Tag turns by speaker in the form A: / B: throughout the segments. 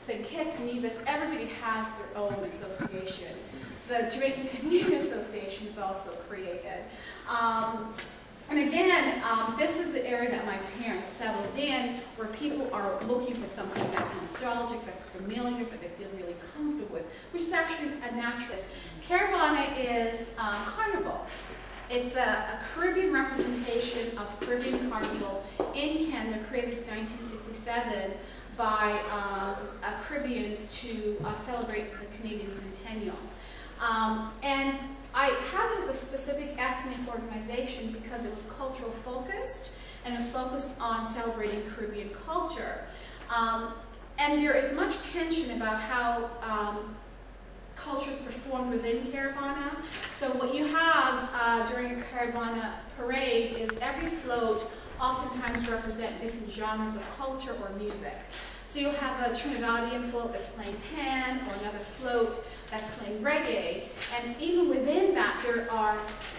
A: St. Kitts, Nevis, everybody has their own association. The Jamaican Community Association is also created. And again, this is the area that my parents settled in, where people are looking for something that's nostalgic, that's familiar, that they feel really comfortable with, which is actually a natural. Caravana is carnival. It's a Caribbean representation of Caribbean carnival in Canada, created in 1967 by Caribbeans to celebrate the Canadian Centennial. And I have it as a specific ethnic organization because it was cultural focused and it was focused on celebrating Caribbean culture. And there is much tension about how cultures performed within Caravana. So what you have during a Caravana parade is every float oftentimes represent different genres of culture or music. So you'll have a Trinidadian float that's playing pan, or another float that's playing reggae. And even within that,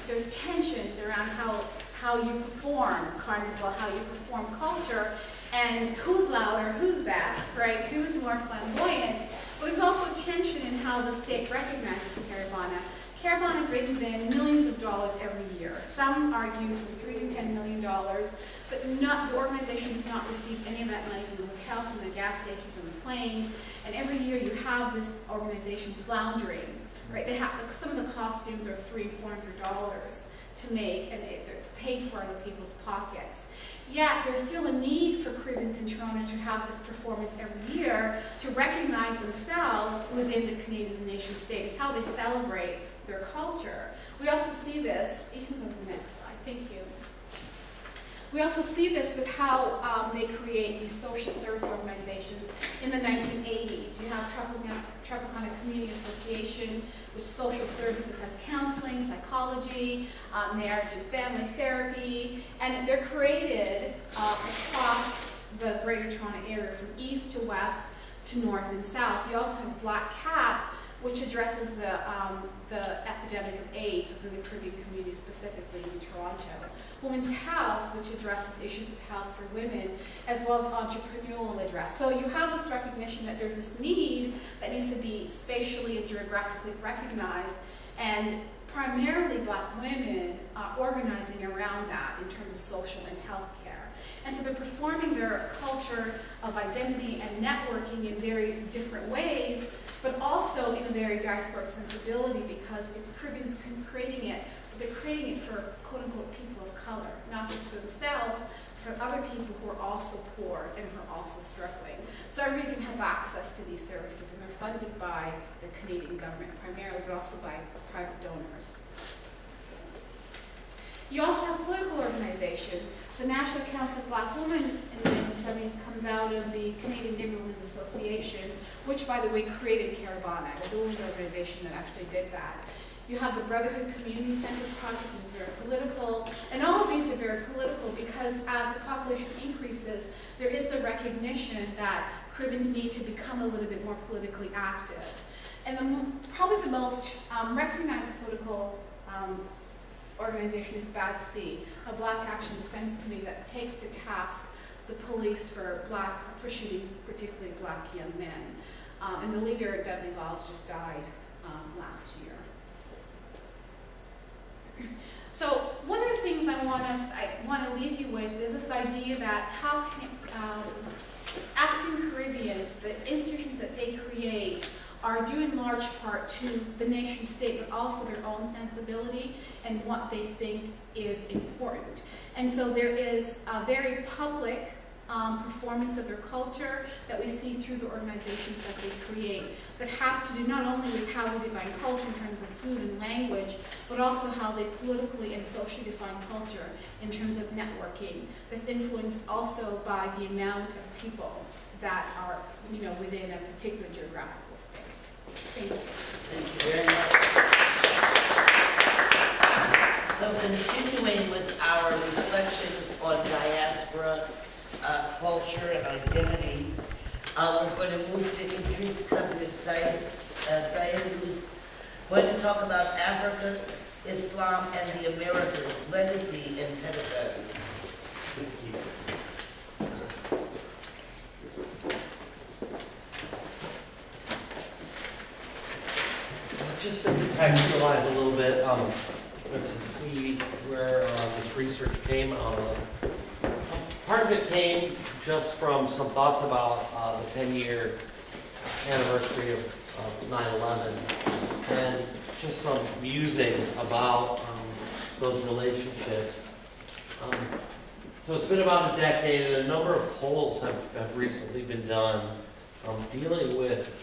A: there's tensions around how you perform carnival, how you perform culture, and who's louder, who's best, right? Who's more flamboyant. But there's also tension in how the state recognizes Caravana. Caravana brings in millions of dollars every year. Some argue from $3 to $10 million, but the organization does not receive any of that money from the hotels, from the gas stations, from the planes. And every year you have this organization floundering, right? Some of the costumes are $300 and $400 to make, and they're paid for out of people's pockets. Yet there's still a need for Caribbeans in Toronto to have this performance every year to recognize themselves within the Canadian nation state. It's how they celebrate their culture. We also see this, you can go to the next slide, thank you. We also see this with how they create these social service organizations in the 1980s. You have Tropicana Community Association, which social services has counseling, psychology, marriage and family therapy, and they're created across the Greater Toronto area from east to west to north and south. You also have Black Cap, which addresses the epidemic of AIDS within the Caribbean community, specifically in Toronto. Women's Health, which addresses issues of health for women, as well as entrepreneurial address. So you have this recognition that there's this need that needs to be spatially and geographically recognized, and primarily Black women are organizing around that in terms of social and health care. And so they're performing their culture of identity and networking in very different ways, but also in a very diasporic sensibility, because it's Caribbeans creating it, but they're creating it for quote-unquote people of color, not just for themselves, for other people who are also poor and who are also struggling. So everybody can have access to these services, and they're funded by the Canadian government primarily, but also by private donors. You also have political organization. The National Council of Black Women in the 1970s comes out of the Canadian Neighbourhood Women's Association, which, by the way, created Caravana. It was a women's organization that actually did that. You have the Brotherhood Community Center project, which is very political, and all of these are very political because as the population increases, there is the recognition that Caribbeans need to become a little bit more politically active. And probably the most recognized political organization is BADC, a Black Action Defense Committee that takes to task the police for shooting particularly Black young men. And the leader, Dudley Lyles, just died last year. So one of the things I want to leave you with is this idea that how can African Caribbeans, the institutions that they create, are due in large part to the nation state, but also their own sensibility and what they think is important. And so there is a very public performance of their culture that we see through the organizations that they create that has to do not only with how we define culture in terms of food and language, but also how they politically and socially define culture in terms of networking. That's influenced also by the amount of people that are, within a particular geographical space. Thank you.
B: Thank you very much. So continuing with our reflections on diaspora, culture, and identity, we're going to move to Idris Kabir Syed, who's going to talk about Africa, Islam, and the Americas, legacy and pedagogy.
C: contextualize a little bit to see where this research came out of. Part of it came just from some thoughts about the 10-year anniversary of 9/11 and just some musings about those relationships. So it's been about a decade, and a number of polls have recently been done dealing with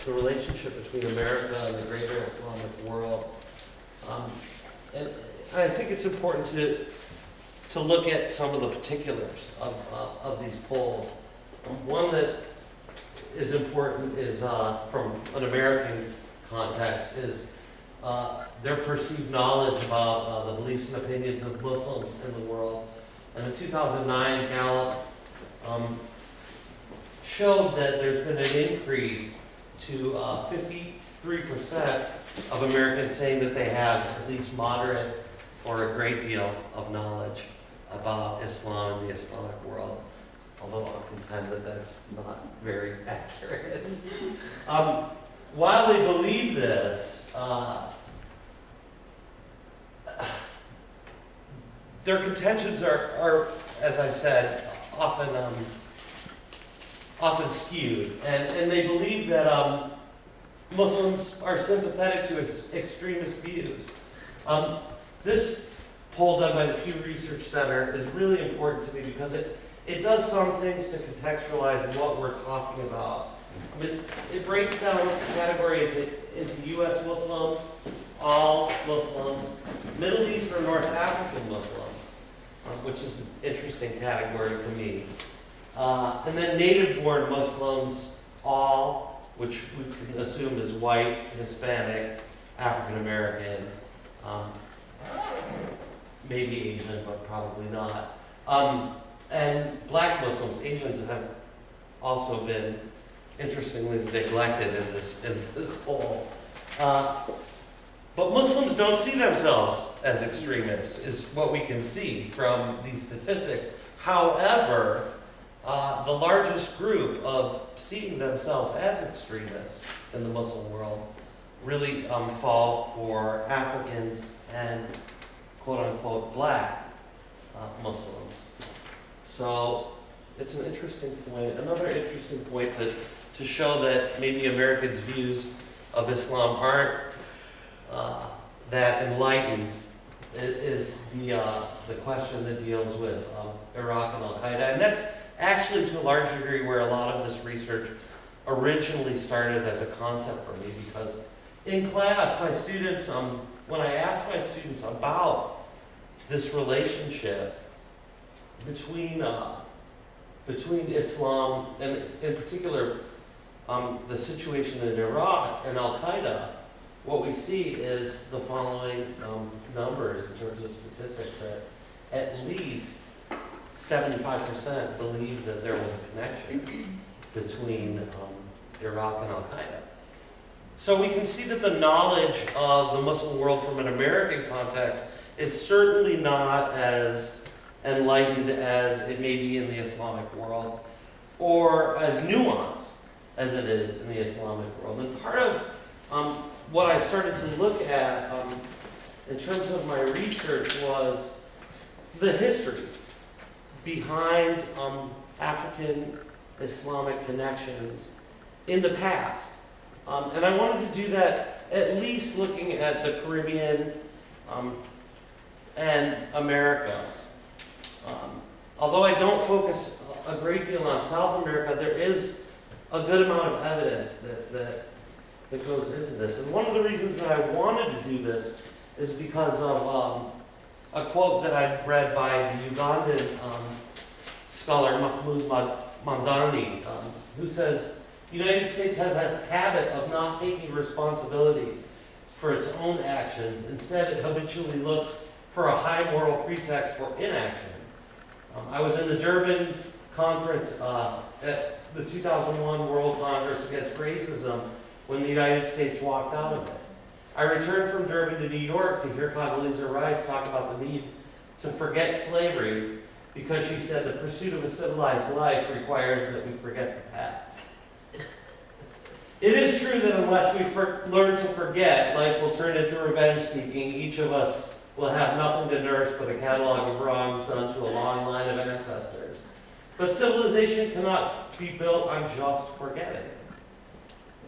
C: the relationship between America and the greater Islamic world. And I think it's important to look at some of the particulars of these polls. One that is important is, from an American context, is their perceived knowledge about the beliefs and opinions of Muslims in the world. And in 2009, Gallup showed that there's been an increase to 53% of Americans saying that they have at least moderate or a great deal of knowledge about Islam and the Islamic world, although I'll contend that that's not very accurate. While they believe this, their contentions are, as I said, often skewed, and they believe that Muslims are sympathetic to extremist views. This poll done by the Pew Research Center is really important to me because it does some things to contextualize what we're talking about. I mean, it breaks down the category into U.S. Muslims, all Muslims, Middle East or North African Muslims, which is an interesting category to me. And then native-born Muslims, all, which we can assume is white, Hispanic, African American, maybe Asian, but probably not. And black Muslims, Asians have also been interestingly neglected in this poll. But Muslims don't see themselves as extremists, is what we can see from these statistics. However, the largest group of seeing themselves as extremists in the Muslim world really fall for Africans and quote-unquote black Muslims. So it's an interesting point. Another interesting point to show that maybe Americans' views of Islam aren't that enlightened is the question that deals with Iraq and Al-Qaeda. And that's actually to a large degree where a lot of this research originally started as a concept for me, because in class, my students, when I asked my students about this relationship between Islam and in particular the situation in Iraq and Al-Qaeda, what we see is the following numbers in terms of statistics, that at least 75% believe that there was a connection between Iraq and Al-Qaeda. So we can see that the knowledge of the Muslim world from an American context is certainly not as enlightened as it may be in the Islamic world, or as nuanced as it is in the Islamic world. And part of what I started to look at in terms of my research was the history behind African Islamic connections in the past. And I wanted to do that at least looking at the Caribbean and Americas. Although I don't focus a great deal on South America, there is a good amount of evidence that goes into this. And one of the reasons that I wanted to do this is because of a quote that I read by the Ugandan scholar Mahmoud Mamdani, who says, "The United States has a habit of not taking responsibility for its own actions. Instead, it habitually looks for a high moral pretext for inaction." I was in the Durban conference at the 2001 World Congress Against Racism when the United States walked out of it. I returned from Durban to New York to hear Condoleezza Rice talk about the need to forget slavery, because she said the pursuit of a civilized life requires that we forget the past. It is true that unless we learn to forget, life will turn into revenge-seeking. Each of us will have nothing to nurse but a catalog of wrongs done to a long line of ancestors. But civilization cannot be built on just forgetting.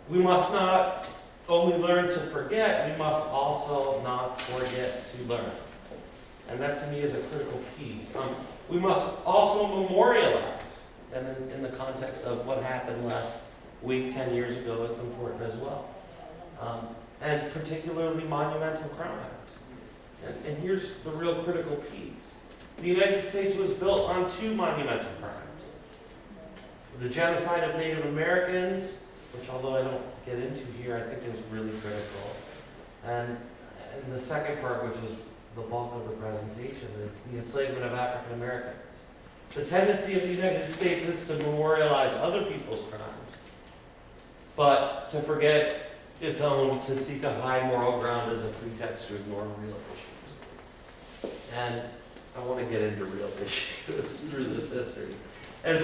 C: We must not only learn to forget, we must also not forget to learn. And that to me is a critical piece. We must also memorialize, and in the context of what happened last week, 10 years ago, it's important as well. And particularly monumental crimes. And here's the real critical piece. The United States was built on two monumental crimes. The genocide of Native Americans, which although I don't get into here, I think is really critical. And the second part, which is the bulk of the presentation, is the enslavement of African Americans. The tendency of the United States is to memorialize other people's crimes, but to forget its own, to seek a high moral ground as a pretext to ignore real issues. And I want to get into real issues through this history. As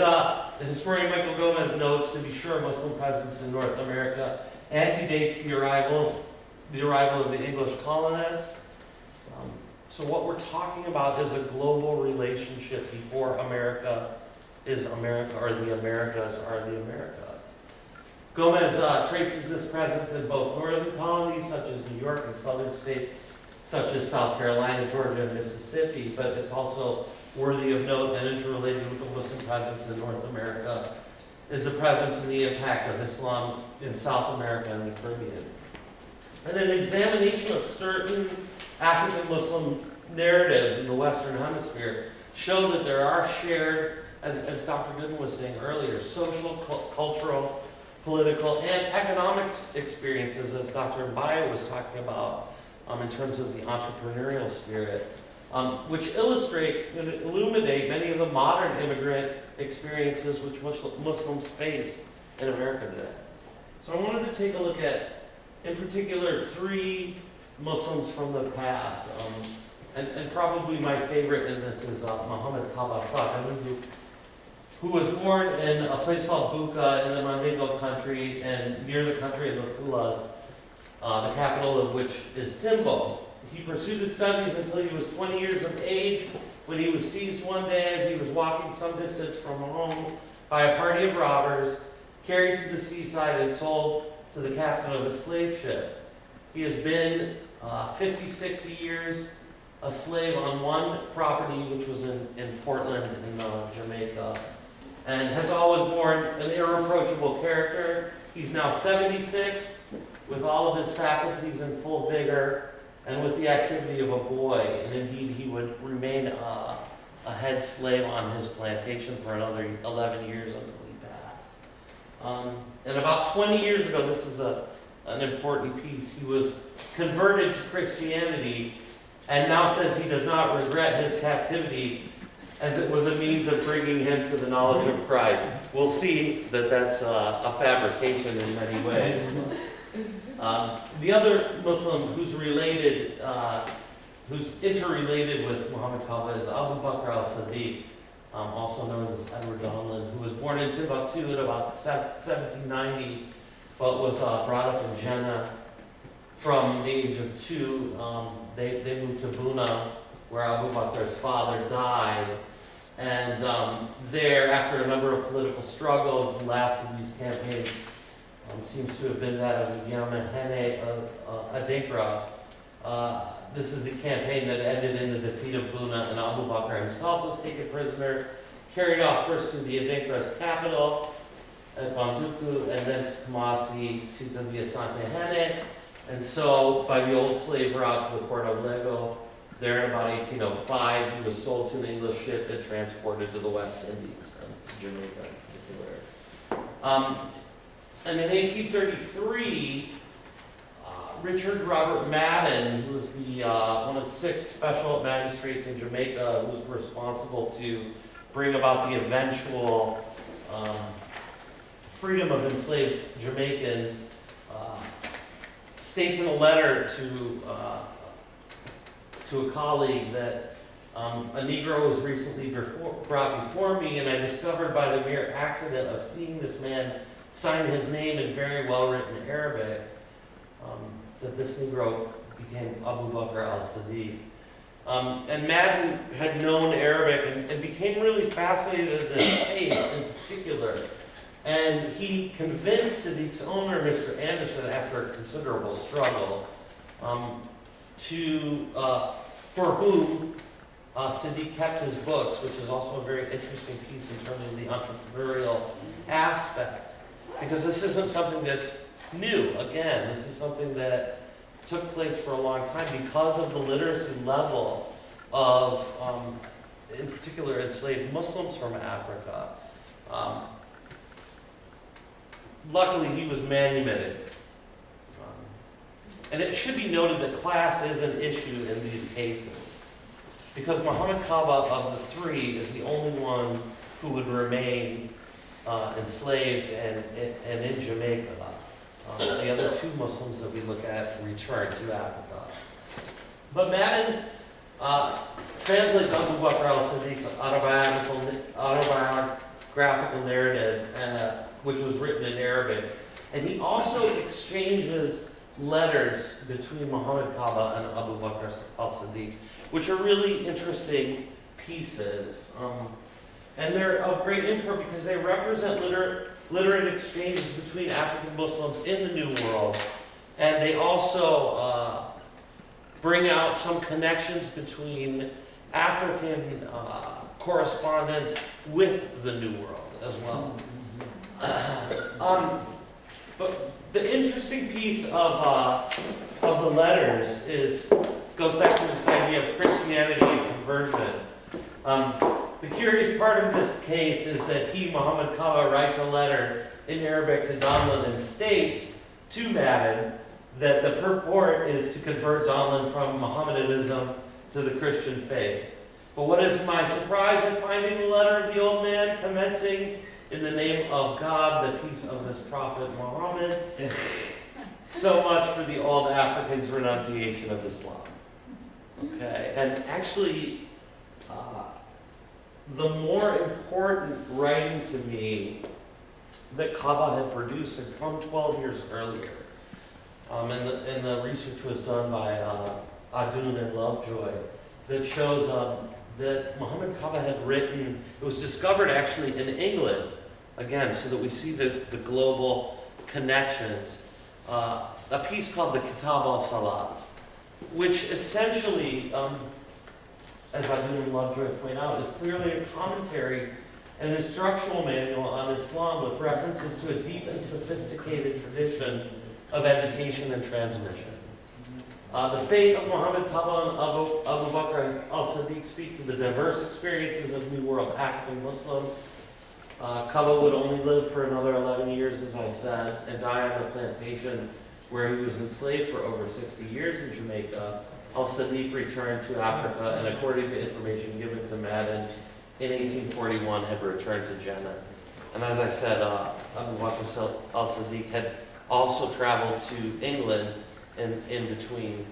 C: historian Michael Gomez notes, to be sure, Muslim presence in North America antedates the arrival of the English colonists. So what we're talking about is a global relationship before America is America, or the Americas are the Americas. Gomez traces this presence in both northern colonies, such as New York, and southern states, such as South Carolina, Georgia, and Mississippi, but it's also worthy of note and interrelated with the Muslim presence in North America is the presence and the impact of Islam in South America and the Caribbean. And an examination of certain African Muslim narratives in the Western Hemisphere show that there are shared, as Dr. Gooden was saying earlier, social, cultural, political, and economic experiences, as Dr. Mbaye was talking about, in terms of the entrepreneurial spirit, which illustrate and illuminate many of the modern immigrant experiences which Muslims face in America today. So I wanted to take a look at, in particular, three Muslims from the past. And probably my favorite in this is Muhammad Kabasaka, who was born in a place called Buka in the Mandingo country and near the country of the Fulas, the capital of which is Timbo. He pursued his studies until he was 20 years of age, when he was seized one day as he was walking some distance from home by a party of robbers, carried to the seaside and sold to the captain of a slave ship. He has been 56 years a slave on one property, which was in Portland in Jamaica, and has always borne an irreproachable character. He's now 76, with all of his faculties in full vigor, and with the activity of a boy. And indeed, he would remain a head slave on his plantation for another 11 years until he passed. And about 20 years ago, this is an important piece, he was converted to Christianity and now says he does not regret his captivity, as it was a means of bringing him to the knowledge of Christ. We'll see that that's a fabrication in many ways. The other Muslim who's related, who's interrelated with Muhammad Kaba is Abu Bakr al-Siddiq, also known as Edward Donlan, who was born in Timbuktu in about 1790, but was brought up in Jannah from the age of 2. They moved to Buna, where Abu Bakr's father died. And there, after a number of political struggles, the last of these campaigns seems to have been that of Yamahene Adinkra. This is the campaign that ended in the defeat of Buna, and Abu Bakr himself was taken prisoner, carried off first to the Adinkra's capital at Banduku, and then to Kumasi, seat of the Asante Hene. And so, by the old slave route to the port of Lego, there in about 1805, he was sold to an English ship and transported to the West Indies, to Jamaica in particular. And in 1833, Richard Robert Madden, who was the one of the 6 special magistrates in Jamaica, who was responsible to bring about the eventual freedom of enslaved Jamaicans, states in a letter to a colleague that a Negro was recently brought before me, and I discovered by the mere accident of seeing this man sign his name in very well-written Arabic, that this Negro became Abu Bakr al-Siddiq. And Madden had known Arabic and became really fascinated with this case in particular. And he convinced Siddiq's owner, Mr. Anderson, after a considerable struggle, for whom Siddiq kept his books, which is also a very interesting piece in terms of the entrepreneurial aspect. Because this isn't something that's new. Again, this is something that took place for a long time because of the literacy level of, in particular, enslaved Muslims from Africa. Luckily, he was manumitted. And it should be noted that class is an issue in these cases, because Muhammad Kaba of the three is the only one who would remain enslaved and in Jamaica. The other two Muslims that we look at returned to Africa. But Madden translates Abu Bakr al-Siddiq's autobiographical narrative, which was written in Arabic. And he also exchanges letters between Muhammad Kaba and Abu Bakr al-Siddiq, which are really interesting pieces. And they're of great import because they represent literate exchanges between African Muslims in the New World. And they also bring out some connections between African correspondence with the New World as well. But the interesting piece of the letters goes back to this idea of Christianity and conversion. The curious part of this case is that Muhammad Kaba, writes a letter in Arabic to Donlan and states to Madden that the purport is to convert Donlan from Mohammedanism to the Christian faith. But what is my surprise in finding the letter of the old man commencing in the name of God, the peace of this prophet Muhammad. So much for the old African's renunciation of Islam. Okay, and actually, the more important writing to me that Kaba had produced had come 12 years earlier. And the research was done by Adun and Lovejoy that shows that Muhammad Kaba had written, it was discovered actually in England, again, so that we see the global connections, a piece called the Kitab al-Salat, which essentially, as Adun and Lovejoy point out, is clearly a commentary and an instructional manual on Islam with references to a deep and sophisticated tradition of education and transmission. The fate of Muhammad Kaba and Abu Bakr al-Siddiq speak to the diverse experiences of New World African Muslims. Kaba would only live for another 11 years, as I said, and die on the plantation where he was enslaved for over 60 years in Jamaica. Al-Siddiq returned to Africa, and according to information given to Madden, in 1841 had returned to Jannah. And as I said, Abu Bakr al-Siddiq had also traveled to England in between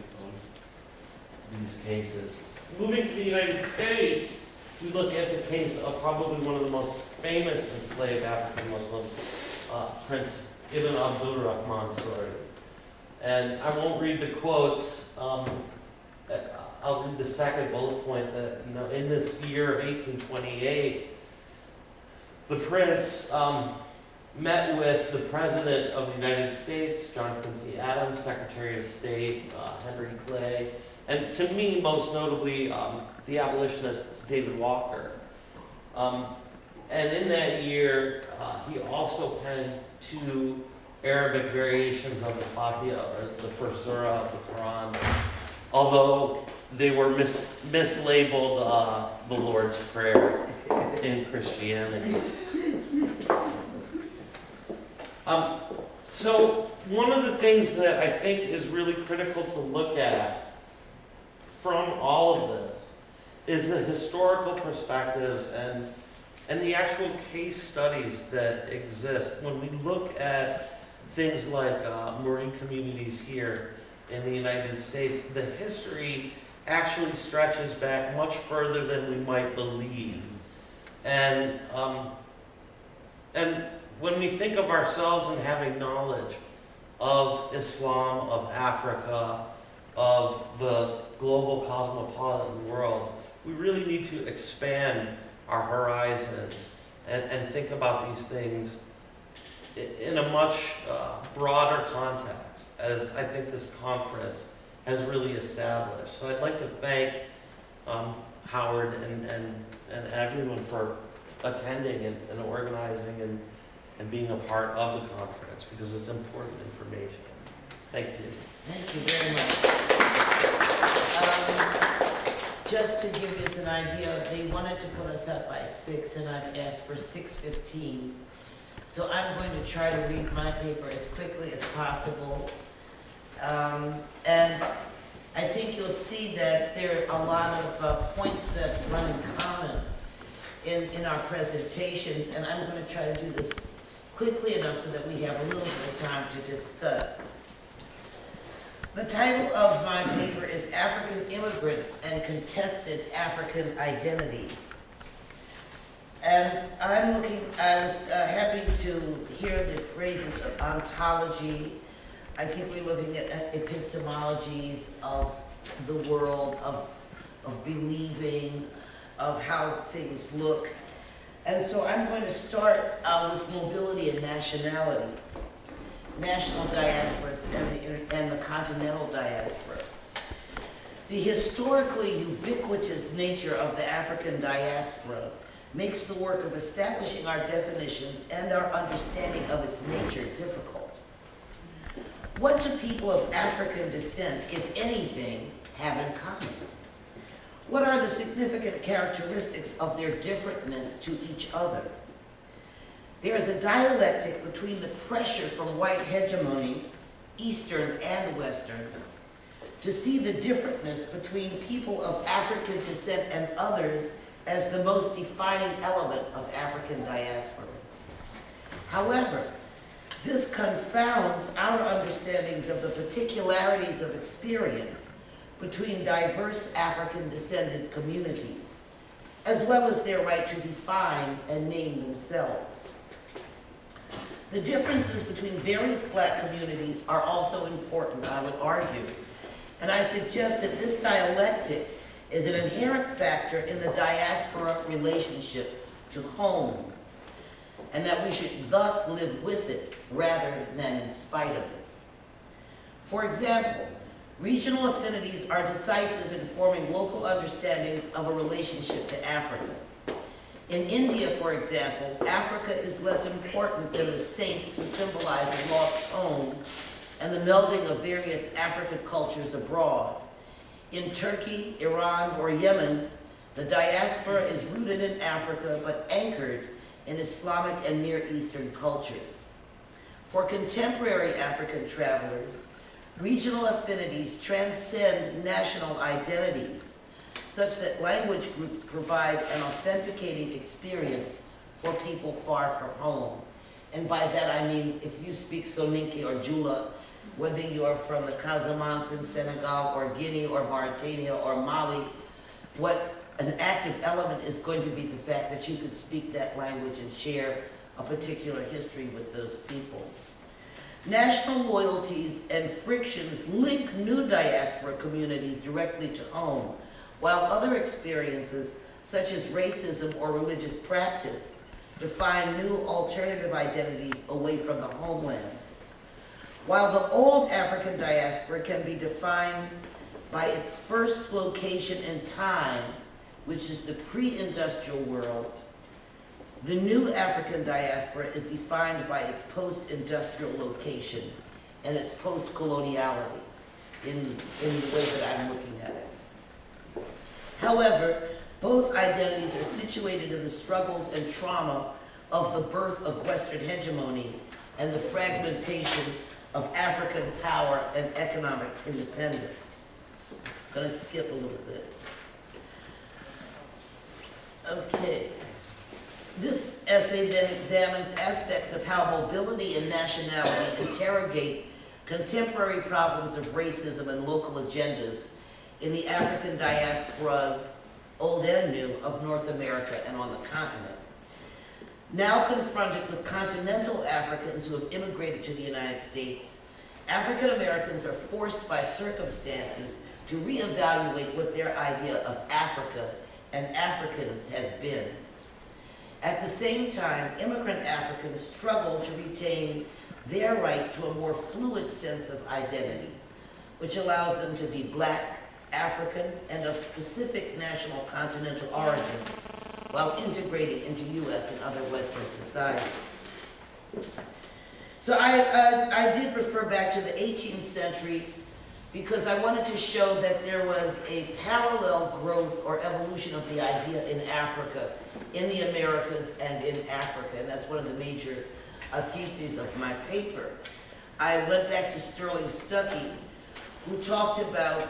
C: these cases. Moving to the United States, we look at the case of probably one of the most famous enslaved African Muslims, Prince Ibn Abdul Rahman's story. And I won't read the quotes. I'll read the second bullet point that, in this year of 1828, the prince met with the President of the United States, John Quincy Adams, Secretary of State, Henry Clay, and to me, most notably, the abolitionist David Walker. And in that year, he also penned 2 Arabic variations of the Fatiha, or the first surah of the Quran, although they were mislabeled the Lord's Prayer in Christianity. So one of the things that I think is really critical to look at from all of this is the historical perspectives and the actual case studies that exist. When we look at things like Marine communities here in the United States, the history actually stretches back much further than we might believe. And when we think of ourselves and having knowledge of Islam, of Africa, of the global cosmopolitan world, we really need to expand our horizons and think about these things in a much broader context, as I think this conference has really established. So I'd like to thank Howard and everyone for attending and organizing and being a part of the conference, because it's important information. Thank you.
B: Thank you very much. Just to give you an idea, they wanted to put us up by 6, and I've asked for 6:15. So I'm going to try to read my paper as quickly as possible. And I think you'll see that there are a lot of points that run in common in our presentations, and I'm going to try to do this quickly enough so that we have a little bit of time to discuss. The title of my paper is African Immigrants and Contested African Identities. And I was happy to hear the phrases of ontology. I think we're looking at epistemologies of the world, of believing, of how things look. And so I'm going to start with mobility and nationality. National diasporas and the continental diaspora. The historically ubiquitous nature of the African diaspora makes the work of establishing our definitions and our understanding of its nature difficult. What do people of African descent, if anything, have in common? What are the significant characteristics of their differentness to each other? There is a dialectic between the pressure from white hegemony, Eastern and Western, to see the differentness between people of African descent and others as the most defining element of African diasporas. However, this confounds our understandings of the particularities of experience between diverse African-descended communities, as well as their right to define and name themselves. The differences between various black communities are also important, I would argue, and I suggest that this dialectic is an inherent factor in the diaspora relationship to home, and that we should thus live with it rather than in spite of it. For example, regional affinities are decisive in forming local understandings of a relationship to Africa. In India, for example, Africa is less important than the saints who symbolize a lost home and the melding of various African cultures abroad. In Turkey, Iran, or Yemen, the diaspora is rooted in Africa but anchored in Islamic and Near Eastern cultures. For contemporary African travelers, regional affinities transcend national identities, such that language groups provide an authenticating experience for people far from home. And by that I mean, if you speak Soninke or Jula, whether you're from the Casamance in Senegal or Guinea or Mauritania or Mali, what an active element is going to be the fact that you can speak that language and share a particular history with those people. National loyalties and frictions link new diaspora communities directly to home, while other experiences, such as racism or religious practice, define new alternative identities away from the homeland. While the old African diaspora can be defined by its first location in time, which is the pre-industrial world, the new African diaspora is defined by its post-industrial location and its post-coloniality in the way that I'm looking at it. However, both identities are situated in the struggles and trauma of the birth of Western hegemony and the fragmentation of African power and economic independence. I'm going to skip a little bit. Okay. This essay then examines aspects of how mobility and nationality interrogate contemporary problems of racism and local agendas in the African diasporas, old and new, of North America and on the continent. Now confronted with continental Africans who have immigrated to the United States, African Americans are forced by circumstances to reevaluate what their idea of Africa and Africans has been. At the same time, immigrant Africans struggle to retain their right to a more fluid sense of identity, which allows them to be Black, African, and of specific national continental origins, while integrating into U.S. and other Western societies. So I did refer back to the 18th century because I wanted to show that there was a parallel growth or evolution of the idea in Africa, in the Americas and in Africa, and that's one of the major theses of my paper. I went back to Sterling Stuckey, who talked about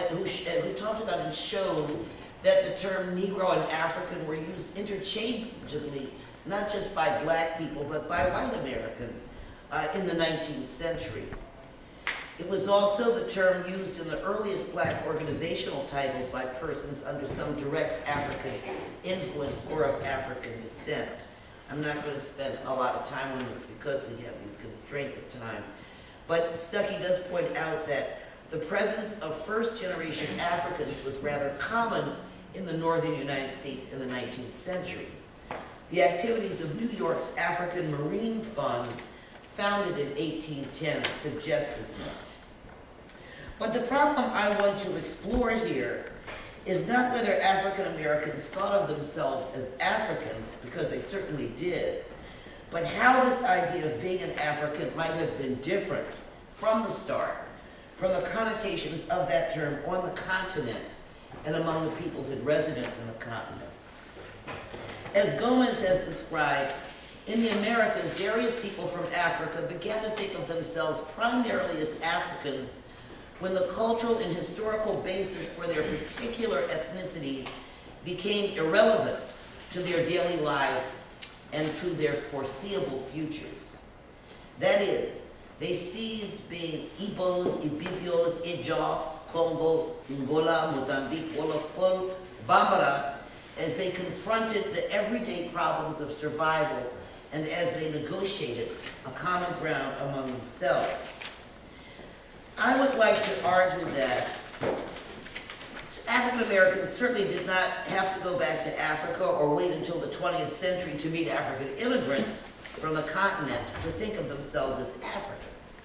B: who talked about and showed that the term Negro and African were used interchangeably, not just by Black people, but by white Americans in the 19th century. It was also the term used in the earliest Black organizational titles by persons under some direct African influence or of African descent. I'm not going to spend a lot of time on this because we have these constraints of time. But Stuckey does point out that the presence of first-generation Africans was rather common in the northern United States in the 19th century. The activities of New York's African Marine Fund, founded in 1810, suggest as much. But the problem I want to explore here is not whether African Americans thought of themselves as Africans, because they certainly did, but how this idea of being an African might have been different from the start, from the connotations of that term on the continent and among the peoples in residence in the continent. As Gomez has described, in the Americas, various people from Africa began to think of themselves primarily as Africans when the cultural and historical basis for their particular ethnicities became irrelevant to their daily lives and to their foreseeable futures. That is, they ceased being Igbos, Ibibios, Ijaw, Congo, Angola, Mozambique, Wolofpol, Bambara, as they confronted the everyday problems of survival and as they negotiated a common ground among themselves. I would like to argue that African Americans certainly did not have to go back to Africa or wait until the 20th century to meet African immigrants from the continent to think of themselves as Africans.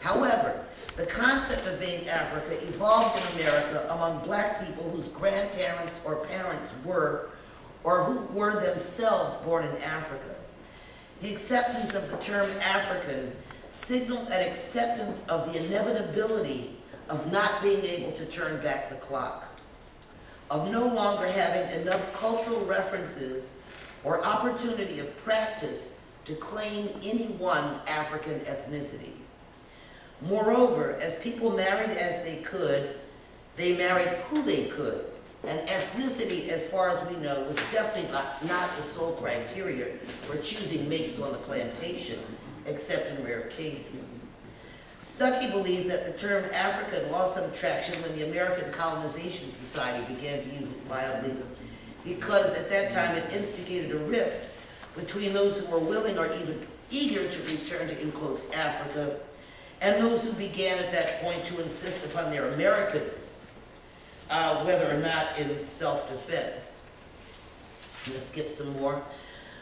B: However, the concept of being Africa evolved in America among Black people whose grandparents or parents were, or who were themselves born in Africa. The acceptance of the term African signaled an acceptance of the inevitability of not being able to turn back the clock, of no longer having enough cultural references or opportunity of practice to claim any one African ethnicity. Moreover, as people married as they could, they married who they could, and ethnicity, as far as we know, was definitely not the sole criteria for choosing mates on the plantation, except in rare cases. Stuckey believes that the term African lost some traction when the American Colonization Society began to use it wildly, because at that time it instigated a rift between those who were willing or even eager to return to, in quotes, Africa, and those who began at that point to insist upon their Americans, whether or not in self-defense. I'm going to skip some more.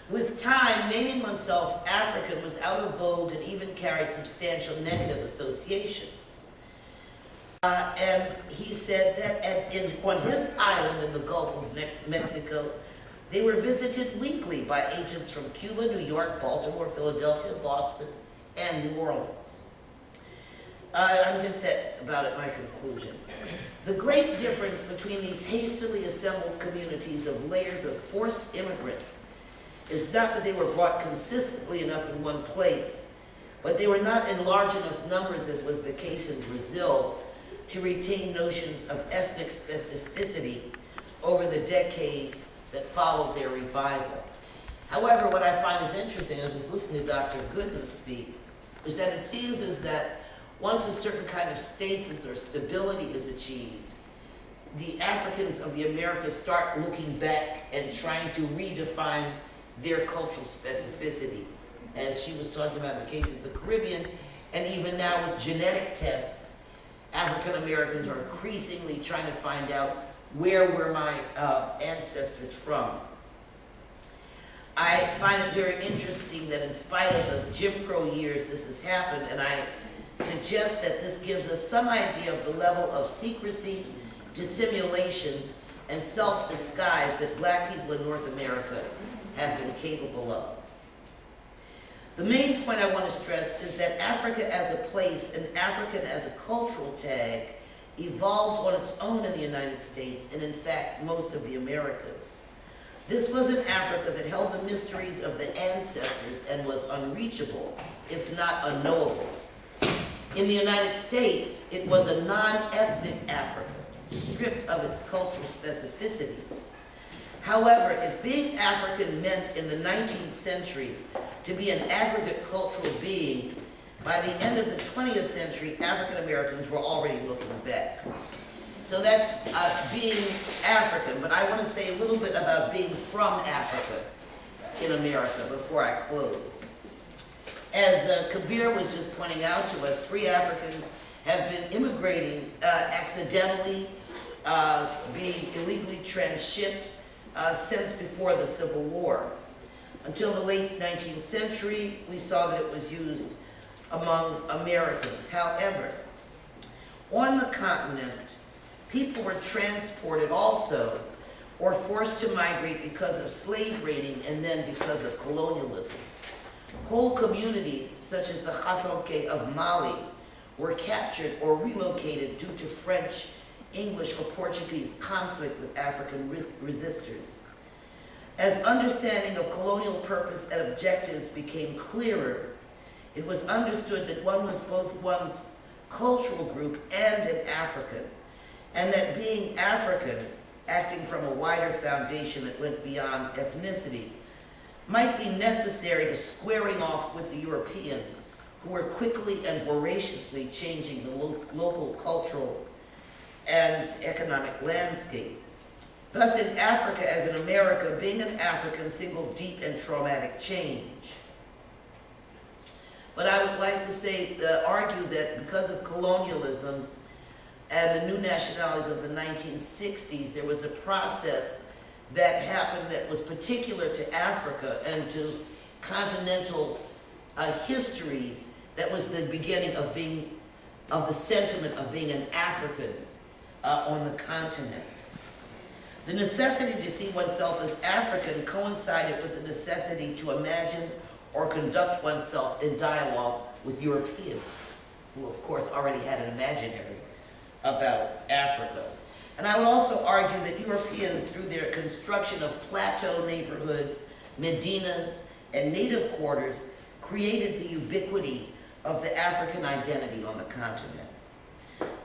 B: With time, naming oneself African was out of vogue and even carried substantial negative associations. And he said that on his island in the Gulf of Mexico, they were visited weekly by agents from Cuba, New York, Baltimore, Philadelphia, Boston, and New Orleans. I'm just about at my conclusion. The great difference between these hastily assembled communities of layers of forced immigrants is not that they were brought consistently enough in one place, but they were not in large enough numbers, as was the case in Brazil, to retain notions of ethnic specificity over the decades that followed their revival. However, what I find is interesting, and I was listening to Dr. Goodman speak, is that it seems as that once a certain kind of stasis or stability is achieved, the Africans of the Americas start looking back and trying to redefine their cultural specificity. As she was talking about in the case of the Caribbean, and even now with genetic tests, African Americans are increasingly trying to find out where were my ancestors from. I find it very interesting that in spite of the Jim Crow years this has happened, and I suggest that this gives us some idea of the level of secrecy, dissimulation, and self-disguise that black people in North America have been capable of. The main point I want to stress is that Africa as a place and African as a cultural tag evolved on its own in the United States and in fact most of the Americas. This was an Africa that held the mysteries of the ancestors and was unreachable, if not unknowable. In the United States, it was a non-ethnic Africa, stripped of its cultural specificities. However, if being African meant in the 19th century to be an aggregate cultural being, by the end of the 20th century, African Americans were already looking back. So that's being African, but I want to say a little bit about being from Africa in America before I close. As Kabir was just pointing out to us, free Africans have been immigrating accidentally, being illegally transshipped since before the Civil War. Until the late 19th century, we saw that it was used among Americans. However, on the continent, people were transported also or forced to migrate because of slave raiding and then because of colonialism. Whole communities, such as the Khasonke of Mali, were captured or relocated due to French, English, or Portuguese conflict with African resistors. As understanding of colonial purpose and objectives became clearer, it was understood that one was both one's cultural group and an African, and that being African, acting from a wider foundation that went beyond ethnicity, might be necessary to squaring off with the Europeans who were quickly and voraciously changing the local cultural and economic landscape. Thus, in Africa, as in America, being an African signaled deep and traumatic change. But I would like to say, argue that because of colonialism and the new nationalities of the 1960s, there was a process that happened that was particular to Africa and to continental histories that was the beginning of the sentiment of being an African on the continent. The necessity to see oneself as African coincided with the necessity to imagine or conduct oneself in dialogue with Europeans, who of course already had an imaginary about Africa. And I would also argue that Europeans, through their construction of plateau neighborhoods, medinas, and native quarters, created the ubiquity of the African identity on the continent.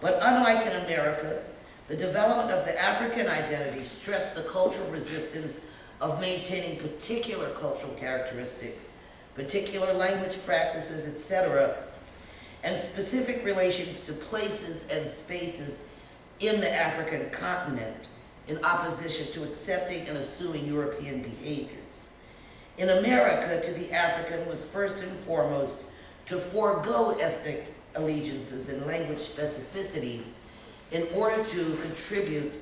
B: But unlike in America, the development of the African identity stressed the cultural resistance of maintaining particular cultural characteristics, particular language practices, etc., and specific relations to places and spaces in the African continent in opposition to accepting and assuming European behaviors. In America, to be African was first and foremost to forego ethnic allegiances and language specificities in order to contribute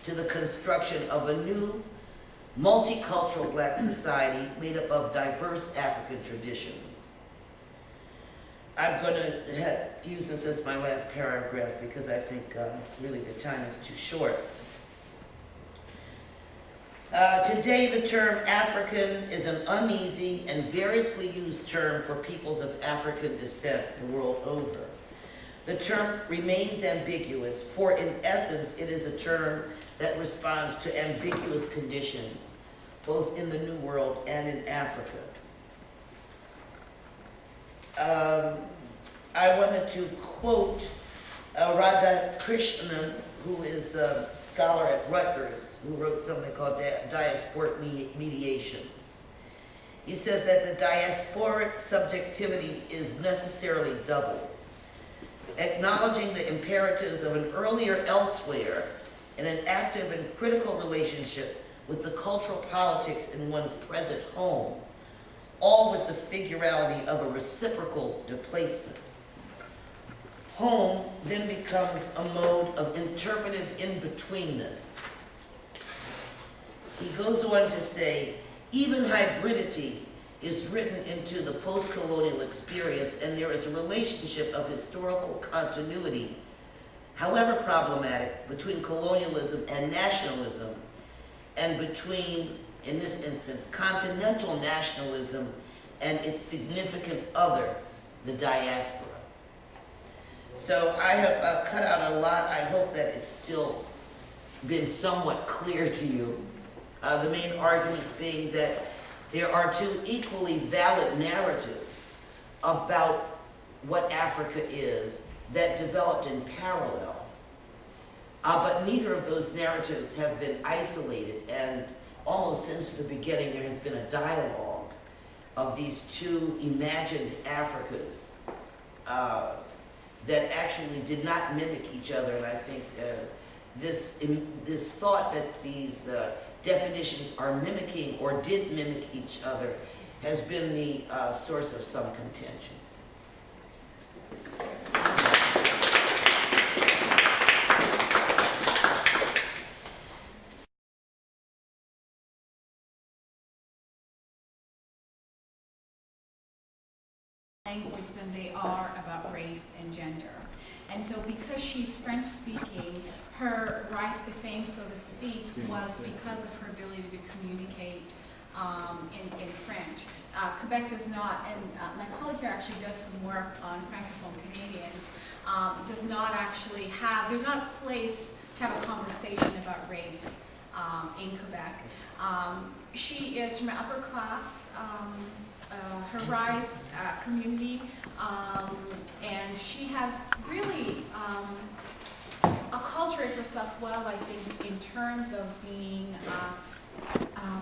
B: to the construction of a new multicultural black society made up of diverse African traditions. I'm going to use this as my last paragraph because I think really the time is too short. Today, the term African is an uneasy and variously used term for peoples of African descent the world over. The term remains ambiguous, for in essence, it is a term that responds to ambiguous conditions, both in the New World and in Africa. I wanted to quote Radhakrishnan, who is a scholar at Rutgers, who wrote something called Diasporic Mediations. He says that the diasporic subjectivity is necessarily double, acknowledging the imperatives of an earlier elsewhere and an active and critical relationship with the cultural politics in one's present home, all with the figurality of a reciprocal displacement. Home then becomes a mode of interpretive in-betweenness. He goes on to say, even hybridity is written into the post-colonial experience, and there is a relationship of historical continuity, however problematic, between colonialism and nationalism, and between, in this instance, continental nationalism and its significant other, the diaspora. So I have cut out a lot. I hope that it's still been somewhat clear to you. The main arguments being that there are two equally valid narratives about what Africa is that developed in parallel. But neither of those narratives have been isolated, and almost since the beginning there has been a dialogue of these two imagined Africas that actually did not mimic each other. And I think this thought that these definitions are mimicking or did mimic each other has been the source of some contention.
A: Language than they are about race and gender. And so because she's French speaking, her rise to fame, so to speak, was because of her ability to communicate in French. Quebec does not, and my colleague here actually does some work on Francophone Canadians, does not actually have, there's not a place to have a conversation about race in Quebec. She is from an upper class, her rise community, and she has really acculturated herself well, I think, in terms of being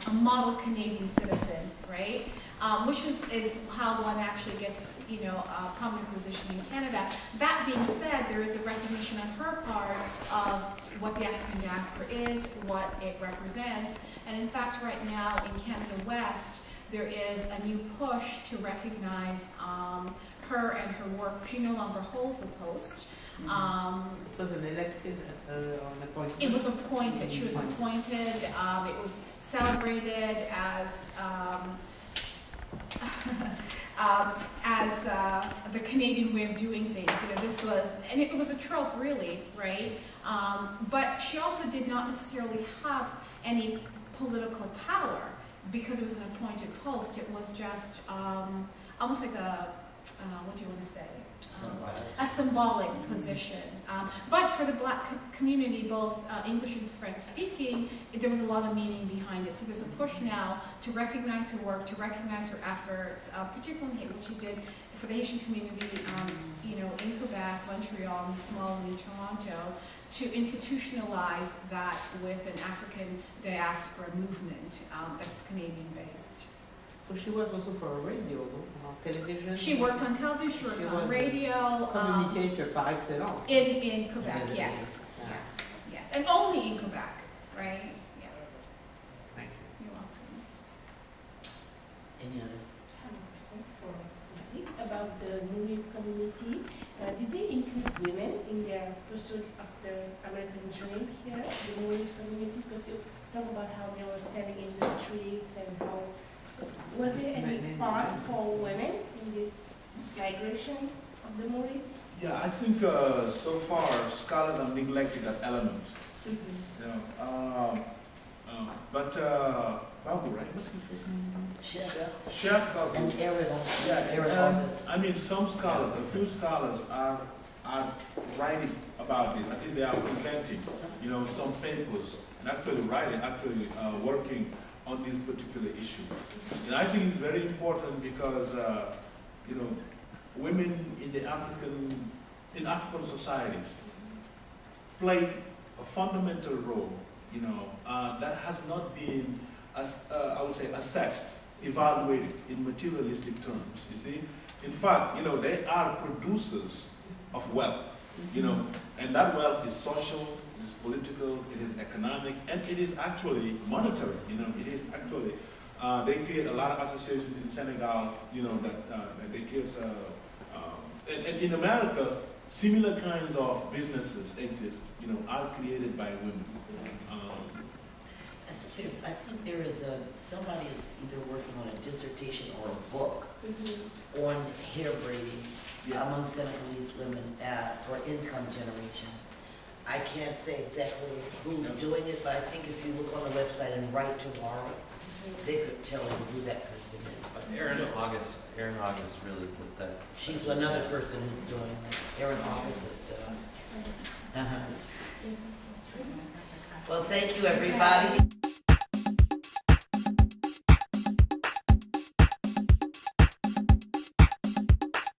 A: a model Canadian citizen, right? Which is how one actually gets, a prominent position in Canada. That being said, there is a recognition on her part of what the African diaspora is, what it represents, and in fact, right now in Canada West, there is a new push to recognize her and her work. She no longer holds the post.
D: It was an elected appointment?
A: It was appointed. She was appointed. It was celebrated as the Canadian way of doing things. This was, and it was a trope, really, right? But she also did not necessarily have any political power, because it was an appointed post. It was just almost like a, what do you want to say? A symbolic position. But for the Black community, both English and French speaking, there was a lot of meaning behind it. So there's a push now to recognize her work, to recognize her efforts, particularly what she did for the Haitian community, in Quebec, Montreal, and the small New Toronto, to institutionalize that with an African diaspora movement that's Canadian-based.
D: So she worked also for radio, no? On television?
A: She worked on television, she worked on radio.
D: Communicator par excellence.
A: In Quebec, yes.
D: Yeah.
A: Yes. And only in Quebec, right? Yeah.
D: Thank you.
A: You're welcome.
B: Any other?
E: About the Nuit community. Did they include women in their pursuit of the American dream here, the Nuit community? Because you talk about how they were selling in the streets and how, were there any part for women in this migration of the Nuit?
F: Yeah, I think so far scholars have neglected that element. But Babu, right? What's his first name? Chef Babu.
B: And Eric.
F: I mean, some scholars, a few scholars are writing about this. At least they are presenting, some papers and actually writing, working on this particular issue. And I think it's very important because, women in African societies play a fundamental role, that has not been, I would say, assessed, evaluated in materialistic terms, you see. In fact, they are producers of wealth, and that wealth is social, it is political, it is economic, and it is actually monetary. You know, it is actually. They create a lot of associations in Senegal. You know that they create. And in America, similar kinds of businesses exist. You know, are created by women.
B: I think there is somebody is either working on a dissertation or a book on hair braiding among Senegalese women for income generation. I can't say exactly who's doing it, but I think if you look on the website and write to Laura, they could tell you who that person is.
C: But Erin August really put that.
B: She's another person who's doing it. Erin August. Well, thank you, everybody.